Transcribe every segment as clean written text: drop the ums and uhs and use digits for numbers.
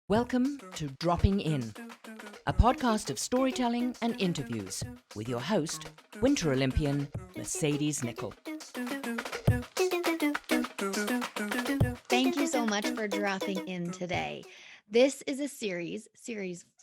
Welcome to Dropping In, a podcast of storytelling and interviews with your host, Winter Olympian Mercedes Nicoll. Thank you so much for dropping in today. This is a series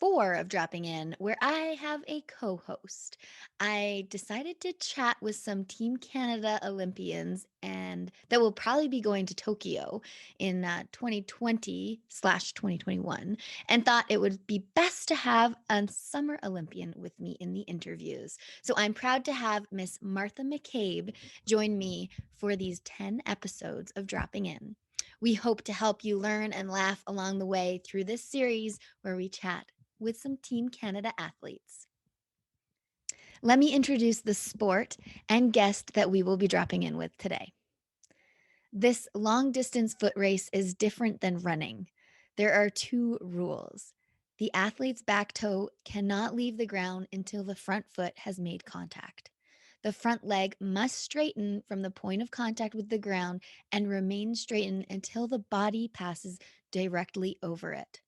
4 of Dropping In, where I have a co-host. I decided to chat with some Team Canada Olympians and that will probably be going to Tokyo in 2020/2021, and thought it would be best to have a summer Olympian with me in the interviews. So I'm proud to have Miss Martha McCabe join me for these 10 episodes of Dropping In. We hope to help you learn and laugh along the way through this series where we chat with some Team Canada athletes. Let me introduce the sport and guest that we will be dropping in with today. This long distance foot race is different than running. There are 2 rules. The athlete's back toe cannot leave the ground until the front foot has made contact. The front leg must straighten from the point of contact with the ground and remain straightened until the body passes directly over it.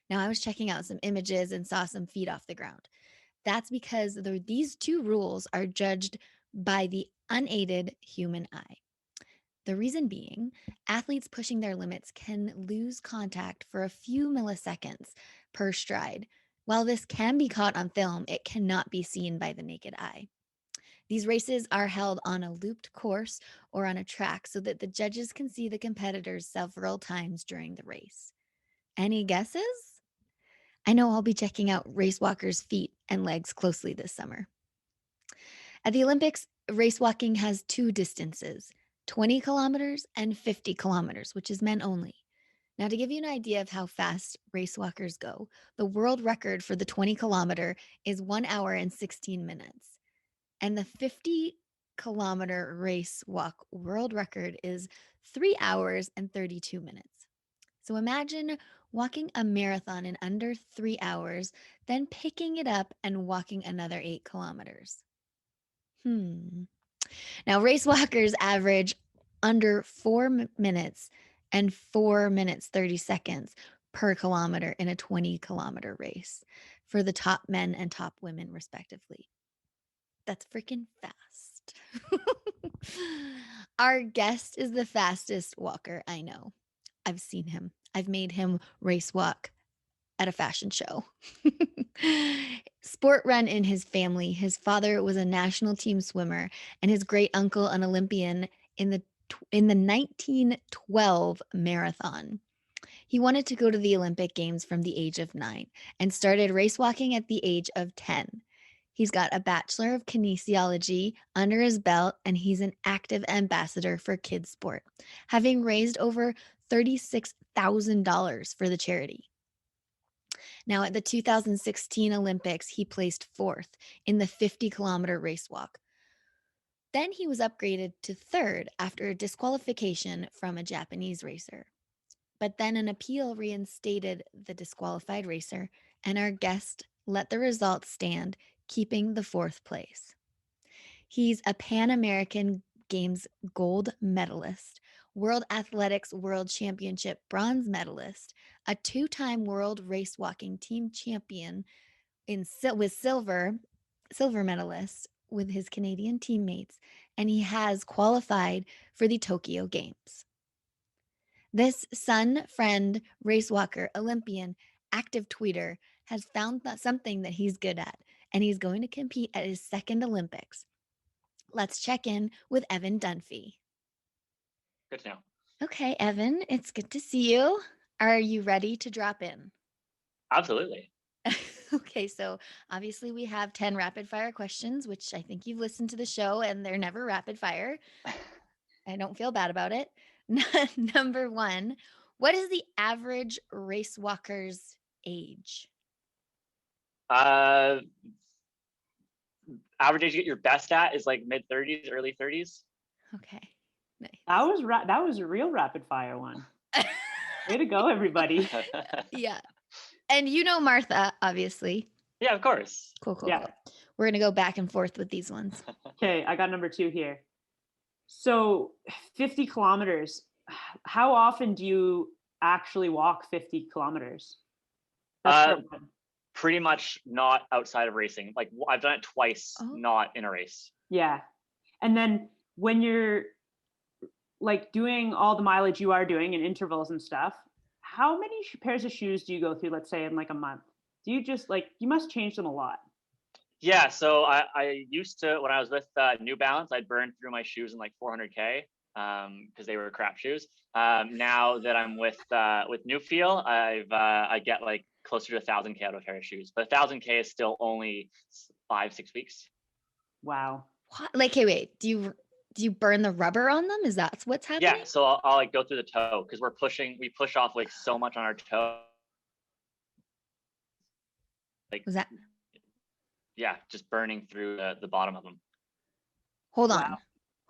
Now, I was checking out some images and saw some feet off the ground. That's because these 2 rules are judged by the unaided human eye. The reason being, athletes pushing their limits can lose contact for a few milliseconds per stride. While this can be caught on film, it cannot be seen by the naked eye. These races are held on a looped course or on a track so that the judges can see the competitors several times during the race. Any guesses? I know I'll be checking out race walkers' feet and legs closely this summer. At the Olympics, race walking has 2 distances, 20 kilometers and 50 kilometers, which is men only. Now, to give you an idea of how fast race walkers go, the world record for the 20 kilometer is 1 hour and 16 minutes. And the 50-kilometer race walk world record is 3 hours and 32 minutes. So imagine walking a marathon in under 3 hours, then picking it up and walking another 8 kilometers. Now, race walkers average under 4 minutes and 4 minutes 30 seconds per kilometer in a 20-kilometer race for the top men and top women, respectively. That's freaking fast. Our guest is the fastest walker I know. I've seen him. I've made him race walk at a fashion show. Sport run in his family. His father was a national team swimmer, and his great uncle an Olympian in the 1912 marathon. He wanted to go to the Olympic Games from the age of 9 and started race walking at the age of 10. He's got a Bachelor of Kinesiology under his belt, and he's an active ambassador for kids sport, having raised over $36,000 for the charity. Now, at the 2016 Olympics, he placed 4th in the 50-kilometer race walk. Then he was upgraded to 3rd after a disqualification from a Japanese racer. But then an appeal reinstated the disqualified racer, and our guest let the results stand, keeping the 4th place. He's a Pan American Games gold medalist, World Athletics World Championship bronze medalist, a 2-time World Race Walking Team champion with silver medalist with his Canadian teammates, and he has qualified for the Tokyo Games. This son, friend, race walker, Olympian, active tweeter has found something that he's good at, and he's going to compete at his 2nd Olympics. Let's check in with Evan Dunfee. Good to know. Okay, Evan, it's good to see you. Are you ready to drop in? Absolutely. Okay, so obviously we have 10 rapid fire questions, which I think you've listened to the show and they're never rapid fire. I don't feel bad about it. Number 1, what is the average race walker's age? Average age you get your best at is like mid-30s, early 30s. Okay, nice. That was a real rapid fire one. Way to go, everybody. Yeah. And you know Martha, obviously. Yeah, of course. Cool. Yeah. Cool. We're going to go back and forth with these ones. Okay, I got number 2 here. So 50 kilometers, how often do you actually walk 50 kilometers? Uh, Quite good. Pretty much not outside of racing. Like I've done it twice, Oh. not in a race. Yeah. And then when you're like doing all the mileage you are doing in intervals and stuff, how many pairs of shoes do you go through, let's say in like a month? Do you just like, you must change them a lot? Yeah, so I used to, when I was with New Balance, I'd burn through my shoes in like 400K because they were crap shoes. Now that I'm with Newfeel, I get like closer to 1,000K out of a pair of shoes, but 1,000K is still only 5-6 weeks. Wow. What? Like, hey, wait, do you burn the rubber on them? Is that what's happening? Yeah, so I'll like go through the toe because we push off like so much on our toe. Like, Was that? yeah, just burning through the bottom of them. Hold Wow.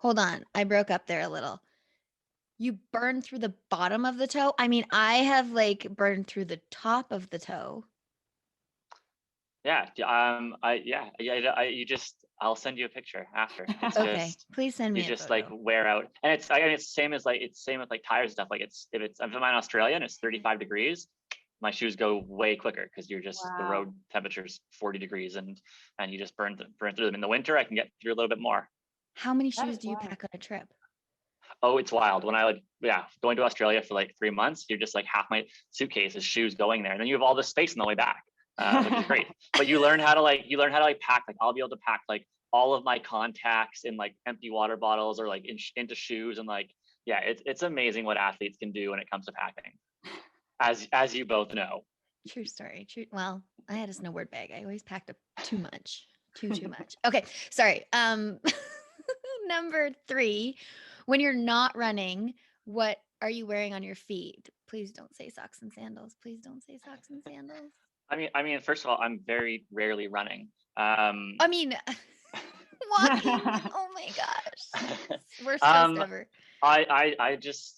on. I broke up there a little. You burn through the bottom of the toe? I mean, I have like burned through the top of the toe. Yeah, I'll send you a picture after. It's Okay, just please send me you a just photo. like wear out, and it's same with like tires and stuff. Like if I'm in Australia and it's 35 degrees, my shoes go way quicker because you're just the Wow. road temperature's 40 degrees and you just burn through them. In the winter, I can get through a little bit more. How many That shoes is do you wild. pack on a trip? Oh, it's wild. When I going to Australia for like 3 months, you're just like half my suitcase is shoes going there, and then you have all this space on the way back, which is great. But you learn how to pack. Like I'll be able to pack like all of my contacts in like empty water bottles or like into shoes, and like yeah, it's amazing what athletes can do when it comes to packing, as you both know. True story. True. Well, I had a snowboard bag. I always packed up too much. Too much. Okay, sorry. Number 3, when you're not running, what are you wearing on your feet? Please don't say socks and sandals. Please don't say socks and sandals. I mean, first of all, I'm very rarely running. I mean, walking. Oh my gosh. Worst post ever. I just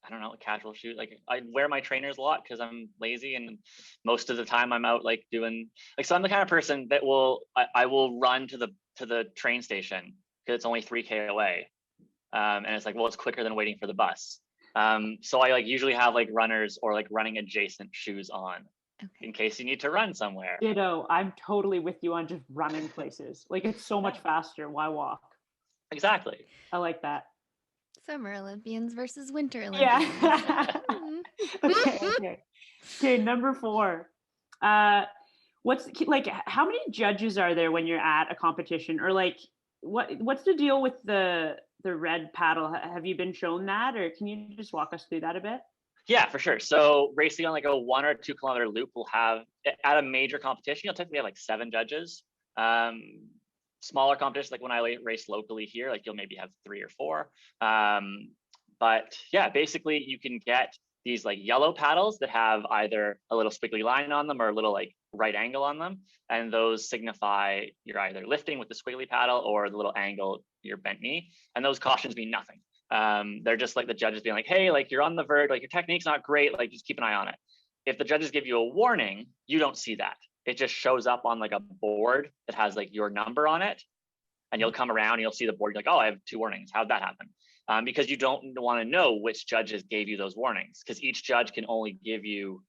I don't know, casual shoes. Like I wear my trainers a lot because I'm lazy, and most of the time I'm out like doing like, so I'm the kind of person that I will run to the train station because it's only 3K away. And it's like, well, it's quicker than waiting for the bus. So I like usually have like runners or like running adjacent shoes on in case you need to run somewhere. Ditto. I'm totally with you on just running places. Like it's so much faster. Why walk? Exactly. I like that. Summer Olympians versus Winter Olympians. Yeah. Okay. Number 4. What's like? How many judges are there when you're at a competition, or like what's the deal with the red paddle? Have you been shown that, or can you just walk us through that a bit? Yeah, for sure. So racing on like a 1 or 2 kilometer loop will have, at a major competition, you'll typically have like 7 judges. Smaller competitions, like when I race locally here, like you'll maybe have 3 or 4. But yeah, basically you can get these like yellow paddles that have either a little squiggly line on them or a little like right angle on them. And those signify you're either lifting with the squiggly paddle or the little angle, your bent knee. And those cautions mean nothing. They're just like the judges being like, hey, like you're on the verge, like your technique's not great, like just keep an eye on it. If the judges give you a warning, you don't see that. It just shows up on like a board that has like your number on it. And you'll come around and you'll see the board. You're like, oh, I have 2 warnings. How'd that happen? Because you don't want to know which judges gave you those warnings, because each judge can only give you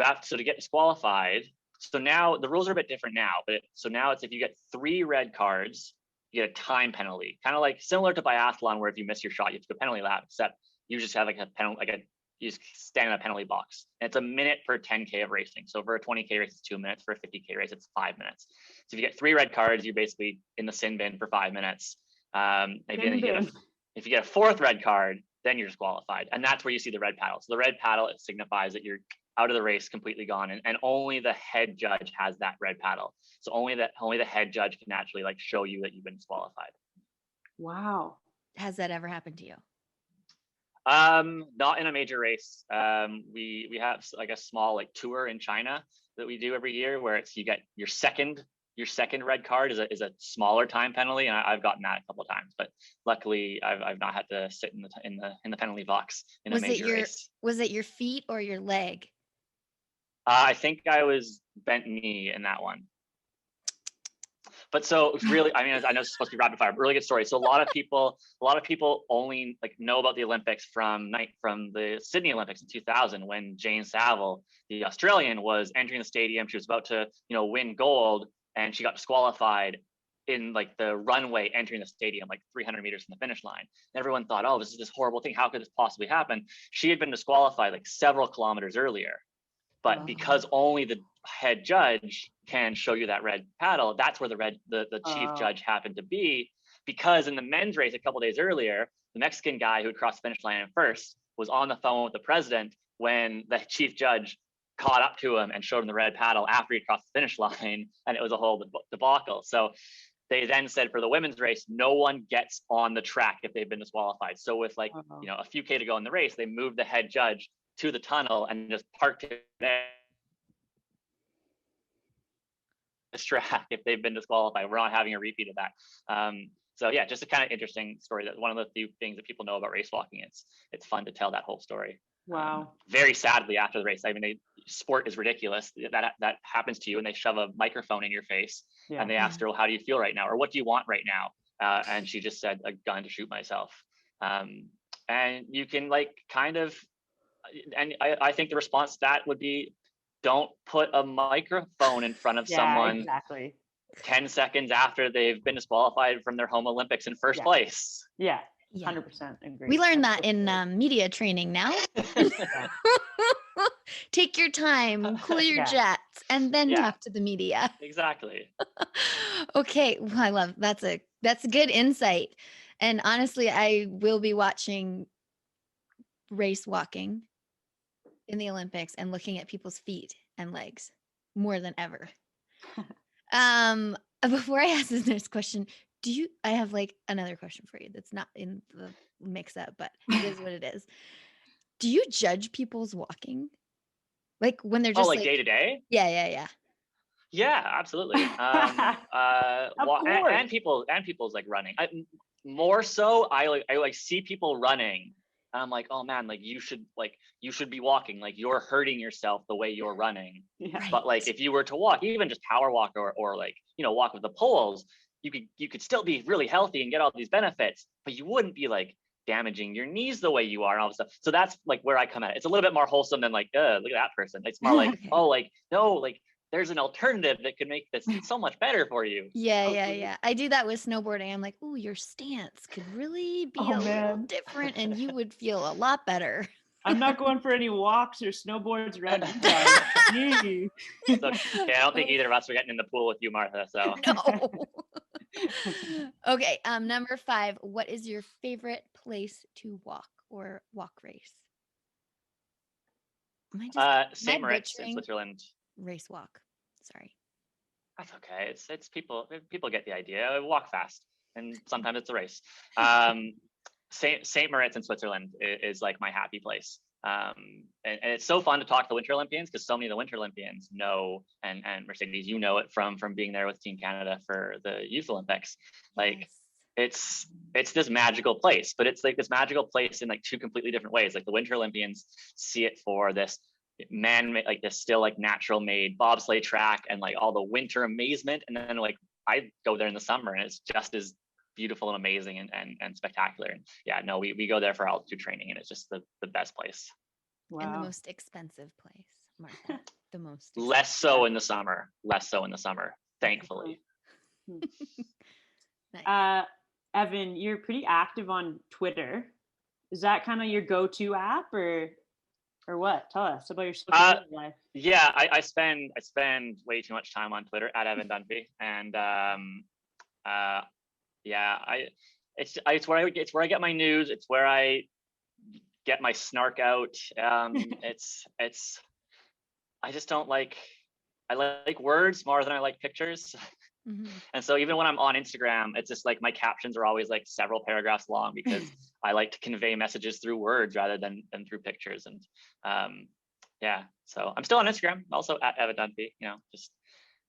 have to, so to get disqualified. So now the rules are a bit different now, but so now it's if you get 3 red cards, you get a time penalty, kind of like similar to biathlon, where if you miss your shot, you have to go penalty lap, except you just have like a penalty, you just stand in a penalty box. And it's a minute per 10K of racing. So for a 20K race, it's 2 minutes. For a 50K race, it's 5 minutes. So if you get 3 red cards, you're basically in the sin bin for 5 minutes. If you get a 4th red card, then you're disqualified. And that's where you see the red paddle. So the red paddle, it signifies that you're out of the race, completely gone. And only the head judge has that red paddle. So only the head judge can actually like show you that you've been disqualified. Wow. Has that ever happened to you? Not in a major race. We have like a small like tour in China that we do every year, where it's you get your second red card is a smaller time penalty, and I've gotten that a couple of times. But luckily, I've not had to sit in the penalty box in a major race. Was it your feet or your leg? I think I was bent knee in that one. But so really, I mean, I know it's supposed to be rapid fire, but really good story. So a lot of people only like know about the Olympics from the Sydney Olympics in 2000, when Jane Saville, the Australian, was entering the stadium. She was about to, win gold, and she got disqualified in like the runway entering the stadium, like 300 meters from the finish line. And everyone thought, oh, this is this horrible thing. How could this possibly happen? She had been disqualified like several kilometers earlier. But because only the head judge can show you that red paddle, that's where the chief judge happened to be. Because in the men's race a couple days earlier, the Mexican guy who had crossed the finish line first was on the phone with the president when the chief judge caught up to him and showed him the red paddle after he crossed the finish line, and it was a whole debacle. So they then said for the women's race, no one gets on the track if they've been disqualified. So with like, a few K to go in the race, they moved the head judge to the tunnel and just parked it there. This track if they've been disqualified. We're not having a repeat of that. So yeah, just a kind of interesting story. That's one of the few things that people know about race walking. It's fun to tell that whole story. Wow. Very sadly, after the race, I mean, sport is ridiculous. That happens to you, and they shove a microphone in your face, and they asked her, well, how do you feel right now? Or what do you want right now? And she just said, a gun to shoot myself. And you can like kind of, and I think the response to that would be, don't put a microphone in front of someone exactly 10 seconds after they've been disqualified from their home Olympics in first place. Yeah. 100% agree. We learned that in media training now. Take your time, cool your jets, and then talk to the media. Exactly. Okay, well, I love that's a good insight. And honestly, I will be watching race walking in the Olympics and looking at people's feet and legs more than ever. Before I ask this next question, I have like another question for you that's not in the mix up, but it is what it is. Do you judge people's walking? Like when they're just like day to day? Yeah. Yeah, absolutely. And people's like running. More so, I see people running, and I'm like, oh man, like you should be walking. Like you're hurting yourself the way you're running. Yeah. But like if you were to walk, even just power walk or like walk with the poles, you could still be really healthy and get all these benefits, but you wouldn't be like damaging your knees the way you are and all this stuff. So that's like where I come at. It's a little bit more wholesome than like, look at that person. It's more like, oh, like no, like there's an alternative that could make this so much better for you. Yeah. I do that with snowboarding. I'm like, oh, your stance could really be a little different and you would feel a lot better. I'm not going for any walks or snowboards right now. So, I don't think either of us are getting in the pool with you, Martha. So no. Okay, number 5. What is your favorite place to walk or walk race? St. Moritz in Switzerland. Race walk. Sorry. That's okay. It's people get the idea. Walk fast, and sometimes it's a race. St. Moritz in Switzerland is like my happy place. And it's so fun to talk to the Winter Olympians because so many of the Winter Olympians know, and Mercedes, you know it from being there with Team Canada for the Youth Olympics. Like it's this magical place, but it's like this magical place in like two completely different ways. Like the Winter Olympians see it for this man-made, like this still like natural made bobsleigh track and like all the winter amazement, and then like I go there in the summer and it's just as beautiful and amazing and spectacular. And yeah, no, we go there for altitude training, and it's just the best place. Wow. And the most expensive place, Martha. The most expensive. Less so in the summer, thankfully. Nice. Evan, you're pretty active on Twitter. Is that kind of your go-to app or what? Tell us about your social media life. Yeah, I spend way too much time on Twitter at Evan Dunfee, and it's where I get my news. It's where I get my snark out. I just don't like. I like words more than I like pictures. Mm-hmm. And so even when I'm on Instagram, it's just like my captions are always like several paragraphs long because I like to convey messages through words rather than through pictures. And so I'm still on Instagram, also at Evan Dunfee. Just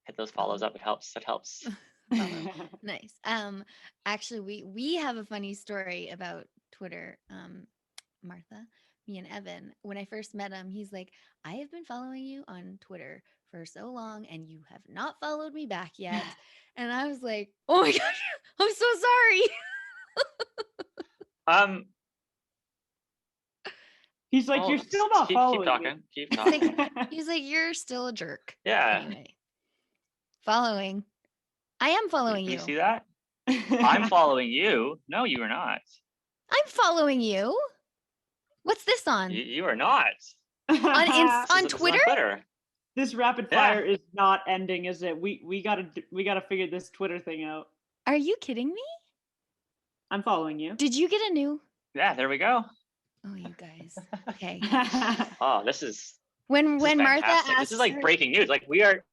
hit those follows up. It helps. Nice. Actually, we have a funny story about Twitter, Martha. me and Evan, when I first met him, he's like, I have been following you on Twitter for so long and you have not followed me back yet. And I was like, oh my gosh, I'm so sorry. He's like, you're still not following keep talking. Keep talking. He's like, you're still a jerk. Yeah. Anyway, following. I am following You you. see that? I'm following you. No, you are not. I'm following you. What's this on? You are not. On This is on Twitter? Twitter. This rapid fire is not ending, is it? We gotta figure this Twitter thing out. Are you kidding me? I'm following you. Did you get a new? Yeah, there we go. Oh, you guys. Okay. Oh, this is When Martha fantastic. asked This is like her- breaking news. Like we're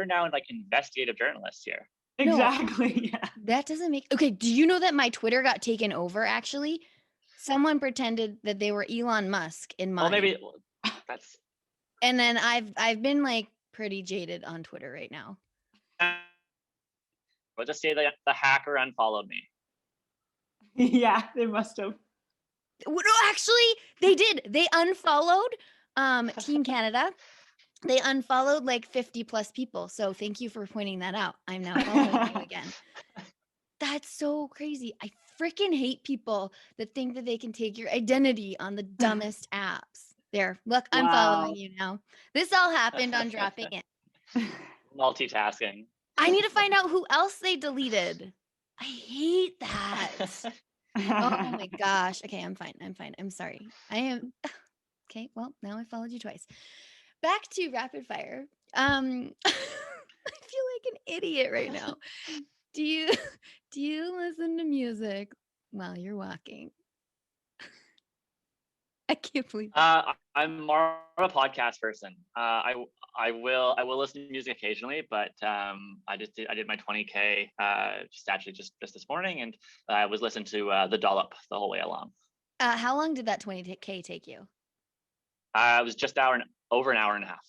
now like investigative journalists here. Exactly. Yeah. That doesn't make okay. Do you know that my Twitter got taken over? Actually, someone pretended that they were Elon Musk in mine. Well, maybe that's. And then I've been like pretty jaded on Twitter right now. We'll just say that the hacker unfollowed me. Yeah, they must have. No, actually, they did. They unfollowed Team Canada. They unfollowed like 50 plus people. So thank you for pointing that out. I'm now following you again. That's so crazy. I freaking hate people that think that they can take your identity on the dumbest apps. There, look, I'm following you now. This all happened on dropping in. Multitasking. I need to find out who else they deleted. I hate that. Oh my gosh. Okay, I'm fine. I'm sorry. I am okay. Well, now I followed you twice. Back to rapid fire. I feel like an idiot right now. Do you listen to music while you're walking? I can't believe I'm more of a podcast person. I will listen to music occasionally, but I did my 20K just this morning, and I was listening to the Dollop the whole way along. How long did that 20K take you? It was just over an hour and a half.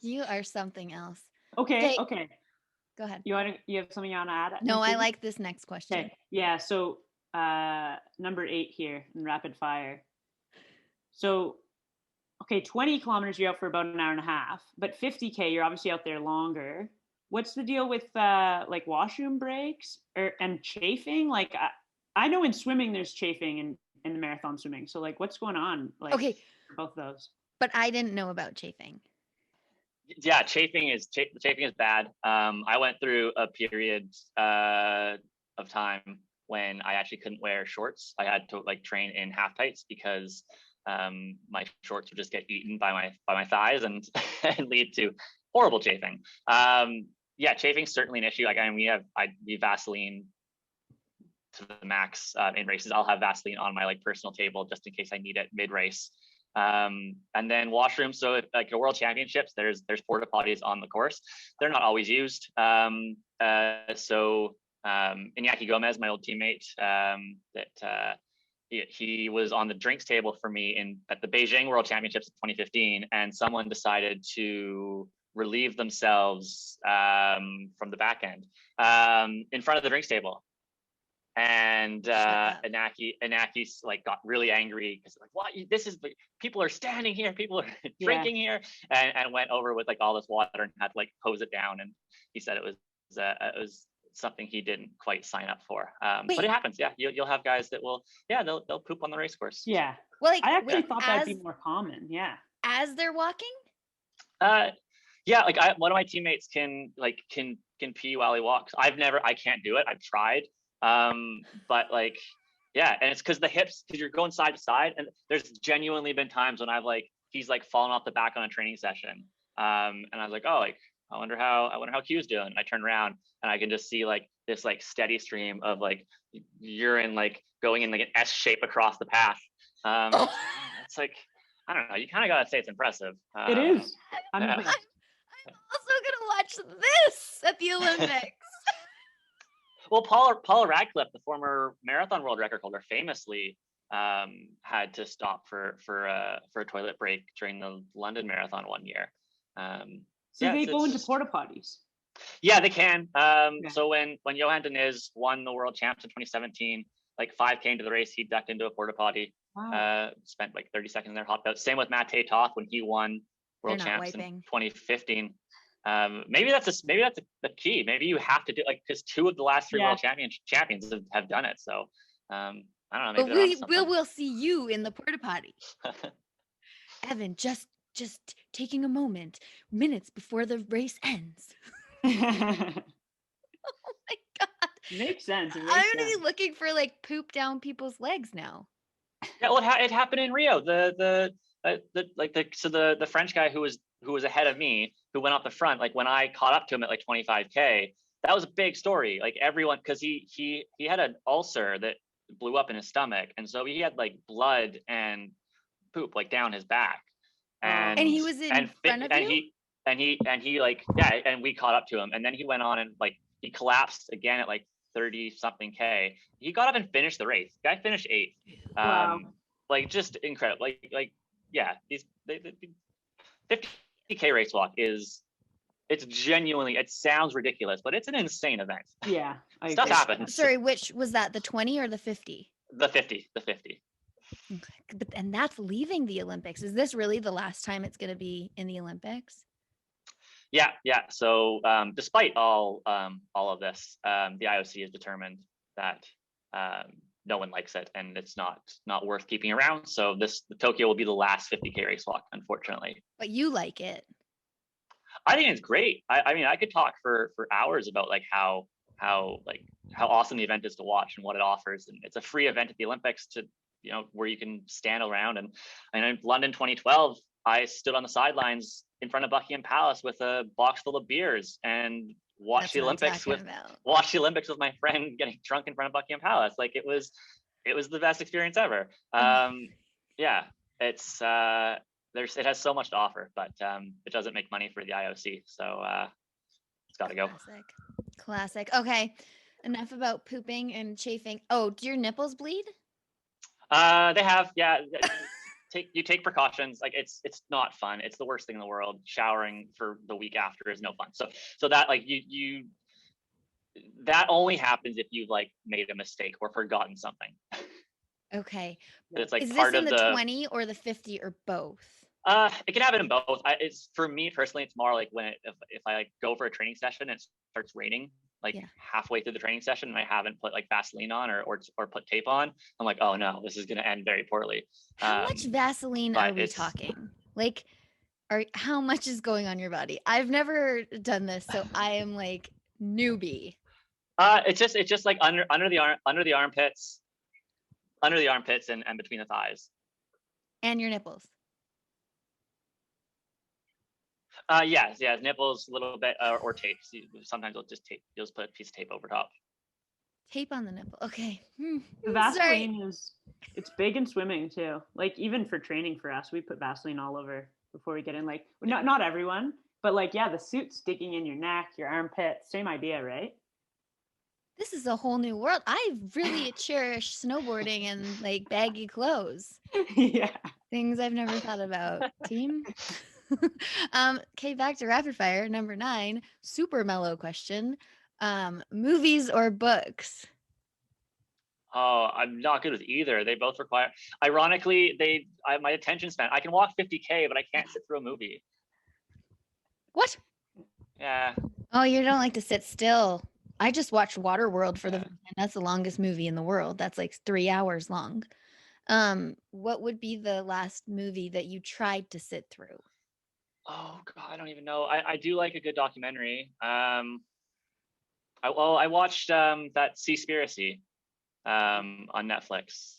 You are something else. Okay. Go ahead. You have something you want to add? No, I like this next question. Okay. Yeah. So number 8 here in rapid fire. So, okay, 20 kilometers you're out for about an hour and a half, but 50K you're obviously out there longer. What's the deal with like washroom breaks and chafing? Like I know in swimming there's chafing in the marathon swimming. So like what's going on? Like Okay. both those. But I didn't know about chafing. Yeah, chafing is bad. I went through a period of time when I actually couldn't wear shorts. I had to like train in half tights because my shorts would just get eaten by my thighs and lead to horrible chafing. Yeah, chafing is certainly an issue. Like we Vaseline to the max in races. I'll have Vaseline on my like personal table just in case I need it mid race. And then washrooms. So if, like the World Championships, there's porta potties on the course. They're not always used. So Iñaki Gomez, my old teammate, he was on the drinks table for me at the Beijing World Championships in 2015, and someone decided to relieve themselves from the back end in front of the drinks table. And Inaki's like got really angry because like, what? This is people are standing here, people are drinking here, and went over with like all this water and had to like hose it down. And he said it was something he didn't quite sign up for. But it happens. Yeah, you'll have guys that will. Yeah, they'll poop on the race course. Yeah. Well, like, I actually thought that'd be more common. Yeah. As they're walking. Yeah, like one of my teammates can pee while he walks. I can't do it. I've tried. But like, yeah, and it's because you're going side to side, and there's genuinely been times when he's like fallen off the back on a training session. And I was like, oh, like I wonder how Q's doing. I turn around and I can just see like this like steady stream of like urine like going in like an S shape across the path. It's like, I don't know. You kind of gotta say it's impressive. It is. I'm also gonna watch this at the Olympics. Well, Paula Radcliffe, the former marathon world record holder, famously had to stop for a toilet break during the London Marathon one year. So they go into porta potties. Yeah, they can. So when Johan Diniz won the world champs in 2017, like 5K into the race, he ducked into a porta potty. Wow. Spent like 30 seconds there, hopped out. Same with Matt Toth when he won World They're not Champs in wiping. 2015. Maybe that's the key. Maybe you have to do like, because 2 of the last 3 world champions have done it. So I don't know. Maybe But we'll see you in the porta potty. Evan, just taking a moment, minutes before the race ends. Oh my God. Makes sense. I'm gonna be looking for like poop down people's legs now. Yeah, well, it happened in Rio. The French guy who was ahead of me, who went off the front, like when I caught up to him at like 25K, that was a big story. Like everyone, because he had an ulcer that blew up in his stomach, and so he had like blood and poop like down his back. And he was in front of you? He like, yeah, and we caught up to him, and then he went on and like he collapsed again at like 30 something K. He got up and finished the race. Guy finished 8th. Wow. Like just incredible. Like yeah, these 50K race walk it's genuinely, it sounds ridiculous, but it's an insane event. Yeah. Stuff happens. Sorry, which was that, the 20 or the 50? The 50. Okay. And that's leaving the Olympics. Is this really the last time it's going to be in the Olympics? Yeah. So despite all of this, the IOC has determined that no one likes it, and it's not worth keeping around. So the Tokyo will be the last 50K race walk, unfortunately. But you like it. I think it's great. I mean, I could talk for hours about like how awesome the event is to watch and what it offers. And it's a free event at the Olympics where you can stand around. And in London 2012, I stood on the sidelines in front of Buckingham Palace with a box full of beers and watched the Olympics with my friend getting drunk in front of Buckingham Palace. Like it was the best experience ever. Yeah, it has so much to offer, but it doesn't make money for the IOC, so it's got to go. Classic. Okay, enough about pooping and chafing. Oh, do your nipples bleed? They have, yeah. You take precautions. Like it's not fun. It's the worst thing in the world. Showering for the week after is no fun. So that like you that only happens if you've like made a mistake or forgotten something. Okay. It's like is part this in of the 20 or the 50 or both? It can happen in both. It's for me personally, it's more like when if I like go for a training session and it starts raining like halfway through the training session and I haven't put like Vaseline on or put tape on, I'm like, oh no, this is gonna end very poorly. How much Vaseline are we talking? Like, how much is going on your body? I've never done this, so I am like newbie. It's just like under the armpits and between the thighs. And your nipples. Yes, nipples a little bit, or tape. Sometimes you'll just put a piece of tape over top. Tape on the nipple. Okay. The Vaseline it's big in swimming too. Like even for training for us, we put Vaseline all over before we get in. Like not everyone, but like the suit sticking in your neck, your armpits, same idea, right? This is a whole new world. I really cherish snowboarding and like baggy clothes. Yeah. Things I've never thought about. Team. Okay, back to rapid fire. Number 9, super mellow question. Movies or books? Oh, I'm not good with either. They both require, ironically, my attention span. I can walk 50K, but I can't sit through a movie. What? Yeah. Oh, you don't like to sit still. I just watched Waterworld and that's the longest movie in the world. That's like 3 hours long. What would be the last movie that you tried to sit through? Oh God, I don't even know. I do like a good documentary. I watched that Seaspiracy on Netflix,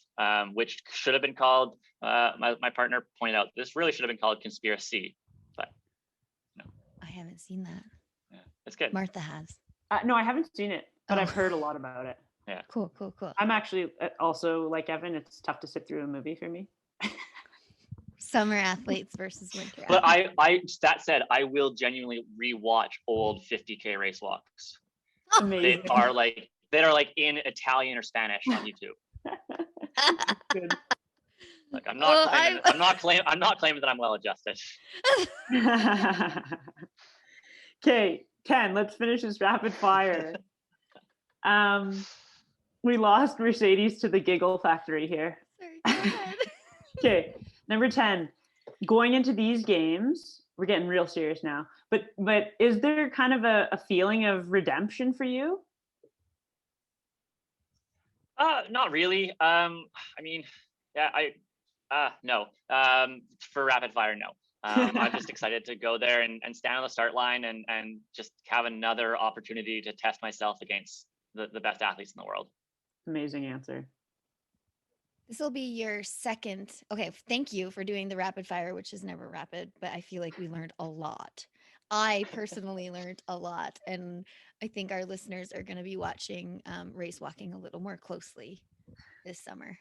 which should have been called. My partner pointed out this really should have been called Conspiracy, but no. I haven't seen that. Yeah, it's good. Martha has. No, I haven't seen it, but I've heard a lot about it. Yeah. Cool. I'm actually also like Evan. It's tough to sit through a movie for me. Summer athletes versus winter. But that said, I will genuinely rewatch old 50K race walks. Amazing. They are like in Italian or Spanish on YouTube. Good. Like I'm not claiming that I'm well adjusted. Okay, Ken, let's finish this rapid fire. We lost Mercedes to the giggle factory here. Sorry, go ahead. Okay, number 10. Going into these games, we're getting real serious now. But is there kind of a feeling of redemption for you? Not really. I mean, yeah, no. For rapid fire, no. I'm just excited to go there and stand on the start line and just have another opportunity to test myself against the best athletes in the world. Amazing answer. This will be your second. Okay, thank you for doing the rapid fire, which is never rapid, but I feel like we learned a lot. I personally learned a lot, and I think our listeners are going to be watching race walking a little more closely this summer.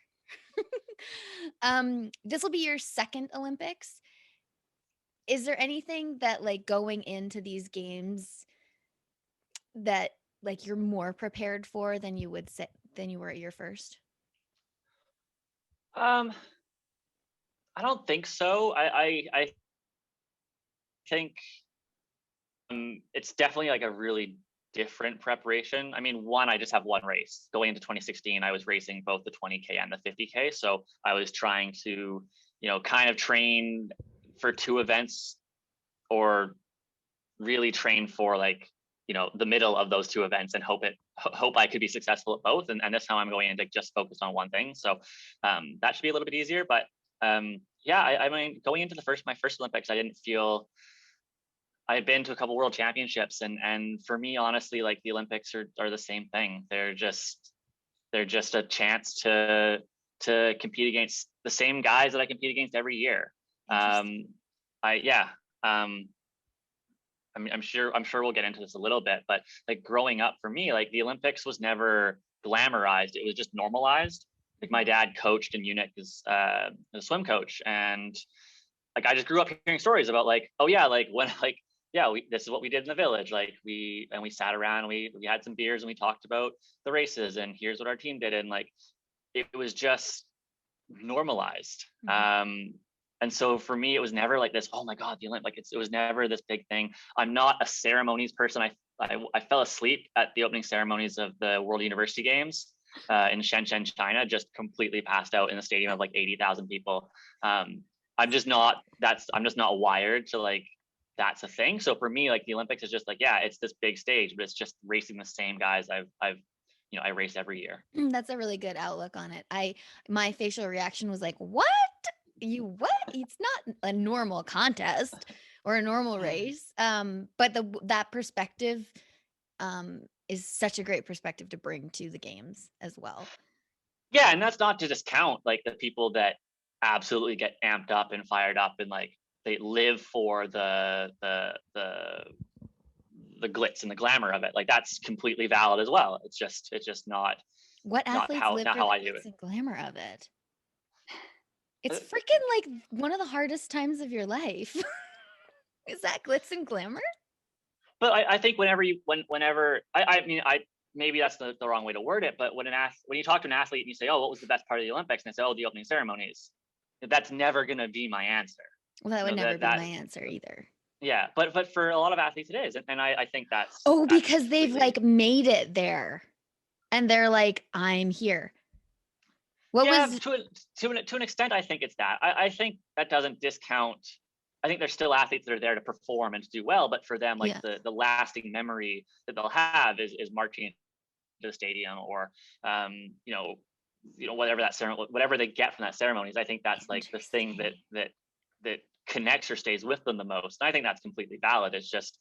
This will be your second Olympics. Is there anything that, like, going into these games that, like, you're more prepared for than you would say than you were at your first? I don't think so. I think it's definitely like a really different preparation. I mean, one, I just have one race. Going into 2016, I was racing both the 20K and the 50K. So I was trying to, kind of train for two events, or really train for like, the middle of those two events, and hope I could be successful at both. And this time I'm going in to just focus on one thing. So that should be a little bit easier. But yeah, I mean, going into my first Olympics, I didn't feel. I had been to a couple world championships, and for me, honestly, like, the Olympics are the same thing. They're just a chance to compete against the same guys that I compete against every year. I mean, I'm sure we'll get into this a little bit, but like, growing up for me, like, the Olympics was never glamorized. It was just normalized. Like, my dad coached in Munich as a swim coach, and like, I just grew up hearing stories about, like, oh yeah, like, when, like, yeah, this is what we did in the village. Like, we sat around, and we had some beers, and we talked about the races, and here's what our team did, and like, it was just normalized. Mhm. And so for me, it was never like this, oh my God, the Olympics, like, it was never this big thing. I'm not a ceremonies person. I fell asleep at the opening ceremonies of the World University Games in Shenzhen, China, just completely passed out in a stadium of like 80,000 people. I'm just not wired to, like, that's a thing. So for me, like, the Olympics is just like, yeah, it's this big stage, but it's just racing the same guys I race every year. That's a really good outlook on it. My facial reaction was like, what? What? It's not a normal contest or a normal race. But that perspective is such a great perspective to bring to the games as well. Yeah, and that's not to discount like the people that absolutely get amped up and fired up, and like, they live for the glitz and the glamour of it. Like, that's completely valid as well. It's just not What athletes live not for how the I do glitz it. and glamour of it? It's Uh, freaking like one of the hardest times of your life. Is that glitz and glamour? But I think whenever I mean, maybe that's the wrong way to word it, but when you talk to an athlete and you say, oh, what was the best part of the Olympics? And they say, oh, the opening ceremonies. That's never going to be my answer. Well, that would never be my answer either. Yeah, but for a lot of athletes it is, and I think that's because they've like made it there, and they're like, I'm here. To an extent, I think it's that. I think that doesn't discount. I think there's still athletes that are there to perform and to do well, but for them, like, the lasting memory that they'll have is marching into the stadium, or whatever they get from that ceremonies. I think that's like the thing that connects or stays with them the most. And I think that's completely valid. It's just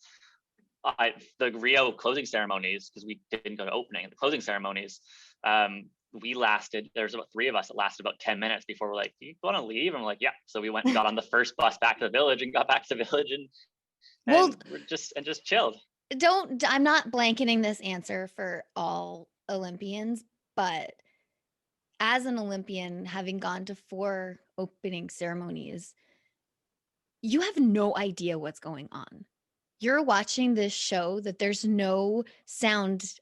the Rio closing ceremonies, because we didn't go to opening, the closing ceremonies, there's about 3 of us that lasted about 10 minutes before we're like, do you want to leave? And we're like, yeah. So we went and got on the first bus back to the village, and got back to the village, and we're just chilled. I'm not blanketing this answer for all Olympians, but as an Olympian, having gone to 4 opening ceremonies, you have no idea what's going on. You're watching this show that there's no sound,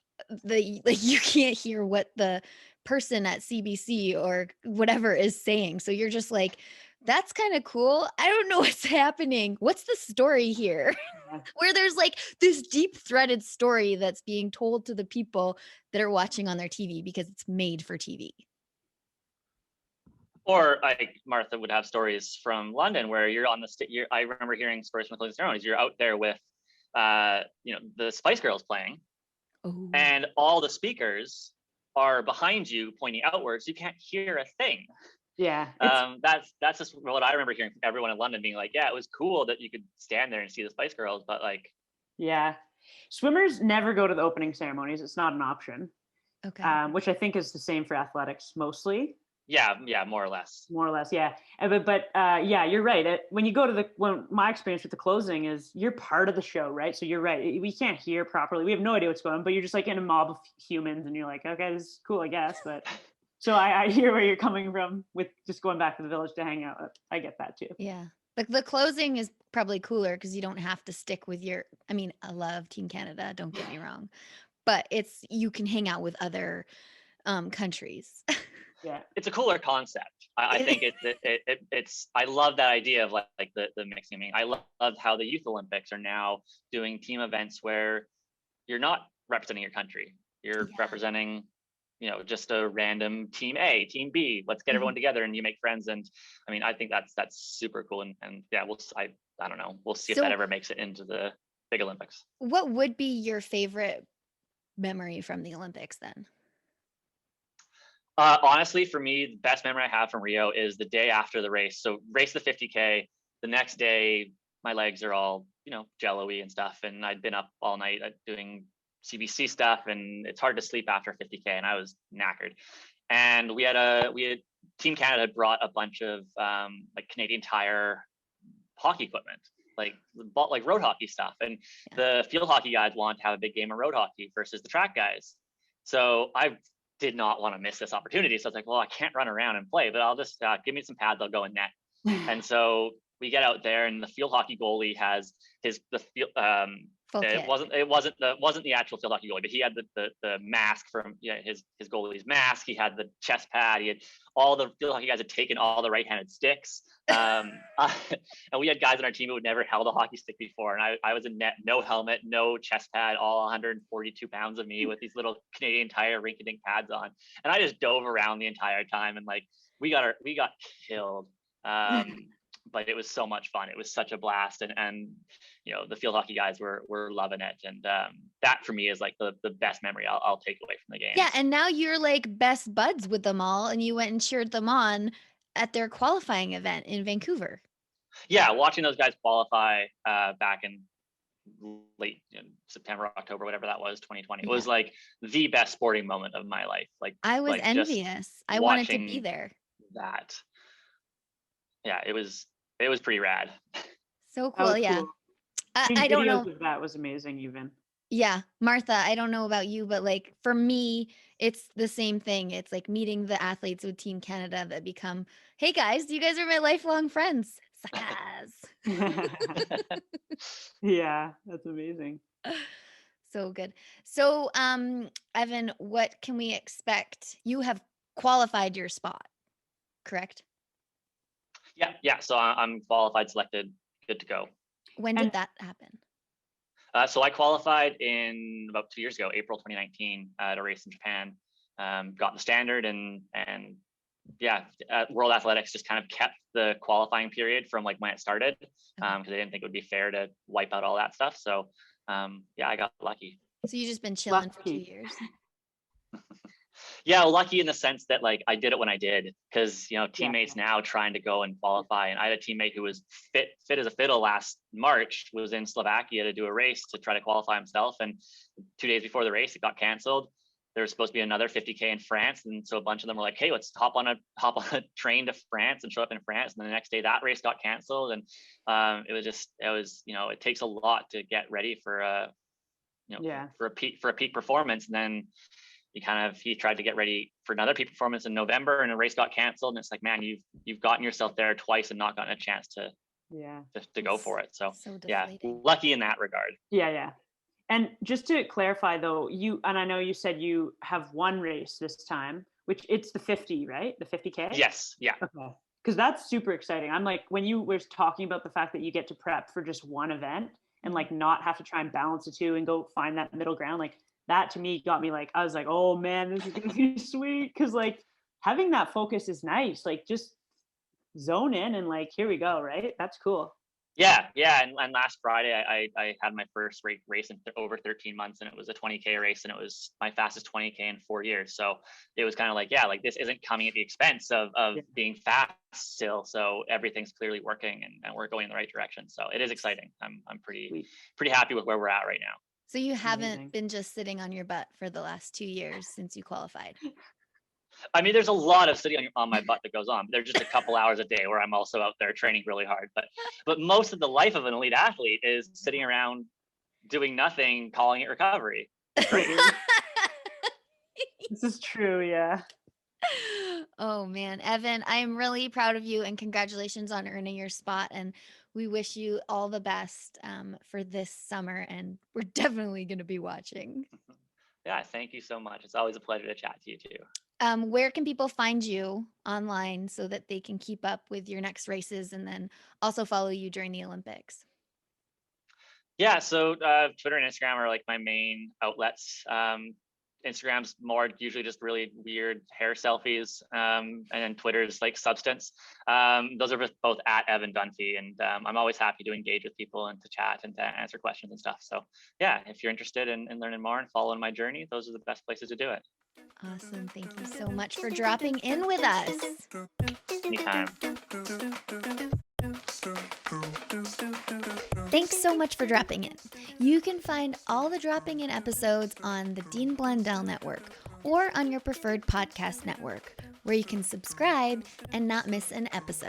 like, you can't hear what the person at CBC or whatever is saying. So you're just like That's kind of cool. I don't know what's happening. What's the story here? Where there's like this deep threaded story that's being told to the people that are watching on their TV because it's made for TV. Or like Martha would have stories from London where you're on the I remember hearing stories from closing ceremonies. You're out there with, the Spice Girls playing, Oh. and all the speakers are behind you pointing outwards. You can't hear a thing. Yeah. That's just what I remember hearing from everyone in London being like, yeah, it was cool that you could stand there and see the Spice Girls, but like, yeah, swimmers never go to the opening ceremonies. It's not an option. Okay. Which I think is the same for athletics mostly. yeah, more or less. More or less, yeah. But yeah, you're right. When you go to my experience with the closing is you're part of the show, right? So you're right. We can't hear properly. We have no idea what's going on, but you're just like in a mob of humans and you're like, okay, this is cool, I guess. But so I hear where you're coming from with just going back to the village to hang out. I get that too. Yeah. Like the closing is probably cooler because you don't have to stick with I mean, I love Team Canada, don't get me wrong, but you can hang out with other countries. Yeah, it's a cooler concept. I think it's I love that idea of like the mixing. I mean, I love how the Youth Olympics are now doing team events where you're not representing your country. You're representing, just a random team A, team B. Let's get everyone together and you make friends. And I mean, I think that's super cool. And yeah, I don't know. We'll see if that ever makes it into the big Olympics. What would be your favorite memory from the Olympics then? Honestly, for me, the best memory I have from Rio is the day after the race. So race the 50K. The next day, my legs are all, jello-y and stuff. And I'd been up all night doing CBC stuff, and it's hard to sleep after 50K. And I was knackered. And we had Team Canada had brought a bunch of like Canadian Tire hockey equipment, like road hockey stuff. And the field hockey guys wanted to have a big game of road hockey versus the track guys. So I did not want to miss this opportunity. So I was like, well, I can't run around and play, but I'll just give me some pads. I'll go in net. And so we get out there, and the field hockey goalie has it wasn't the actual field hockey goalie, but he had the mask from his goalie's mask. He had the chest pad. He had all the field hockey guys had taken all the right-handed sticks. And we had guys on our team who had never held a hockey stick before. And I was in net, no helmet, no chest pad, all 142 pounds of me with these little Canadian Tire rink-a-dink pads on. And I just dove around the entire time, and like we got killed. But it was so much fun. It was such a blast, and the field hockey guys were loving it, and that for me is like the best memory I'll take away from the game. Yeah, and now you're like best buds with them all, and you went and cheered them on at their qualifying event in Vancouver. Yeah, watching those guys qualify back in late September, October, whatever that was, 2020. It was like the best sporting moment of my life. Like I was envious. I wanted to be there. That. Yeah, it was pretty rad. So cool. Yeah. Cool. I don't know. That was amazing, even. Yeah. Martha, I don't know about you, but like for me, it's the same thing. It's like meeting the athletes with Team Canada that become, hey guys, you guys are my lifelong friends. Suckers. Yeah, that's amazing. So good. So, Evan, what can we expect? You have qualified your spot, correct? Yeah. So I'm qualified, selected, good to go. When did that happen? So I qualified in about 2 years ago, April 2019, at a race in Japan. Got the standard, and World Athletics just kind of kept the qualifying period from like when it started, because they didn't think it would be fair to wipe out all that stuff. So I got lucky. So you just been chilling for 2 years. Yeah, lucky in the sense that like I did it when I did, because teammates now trying to go and qualify, and I had a teammate who was fit as a fiddle last March, was in Slovakia to do a race to try to qualify himself, and 2 days before the race it got canceled. There was supposed to be another 50K in France, and so a bunch of them were like, hey, let's hop on a train to France and show up in France. And then the next day that race got canceled, and it takes a lot to get ready for a peak performance. And then he tried to get ready for another peak performance in November, and a race got canceled. And it's like, man, you've gotten yourself there twice and not gotten a chance to go for it. So lucky in that regard. Yeah. And just to clarify though, I know you said you have one race this time, which it's the 50, right? The 50K? Yes. Yeah. Okay. because that's super exciting. I'm like, when you were talking about the fact that you get to prep for just one event and like not have to try and balance the two and go find that middle ground, like that to me got me like, I was like, oh man, this is gonna be sweet. Cause like having that focus is nice. Like just zone in and like, here we go, right? That's cool. Yeah. And last Friday, I had my first race in over 13 months, and it was a 20K race, and it was my fastest 20K in 4 years. So it was kind of like, yeah, like this isn't coming at the expense of being fast still. So everything's clearly working, and we're going in the right direction. So it is exciting. I'm pretty happy with where we're at right now. So you haven't been just sitting on your butt for the last 2 years since you qualified. I mean, there's a lot of sitting on my butt that goes on. There's just a couple hours a day where I'm also out there training really hard. But most of the life of an elite athlete is sitting around doing nothing, calling it recovery. Great. This is true, yeah. Oh man, Evan, I am really proud of you and congratulations on earning your spot. And we wish you all the best for this summer. And we're definitely going to be watching. Yeah, thank you so much. It's always a pleasure to chat to you too. Where can people find you online so that they can keep up with your next races and then also follow you during the Olympics? Yeah, so Twitter and Instagram are like my main outlets. Instagram's more usually just really weird hair selfies, and then Twitter's like substance. Those are both at Evan Dunfee, and I'm always happy to engage with people and to chat and to answer questions and stuff. So yeah, if you're interested in learning more and following my journey, those are the best places to do it. Awesome. Thank you so much for dropping in with us. Anytime. Thanks so much for dropping in. You can find all the dropping in episodes on the Dean Blundell Network or on your preferred podcast network, where you can subscribe and not miss an episode.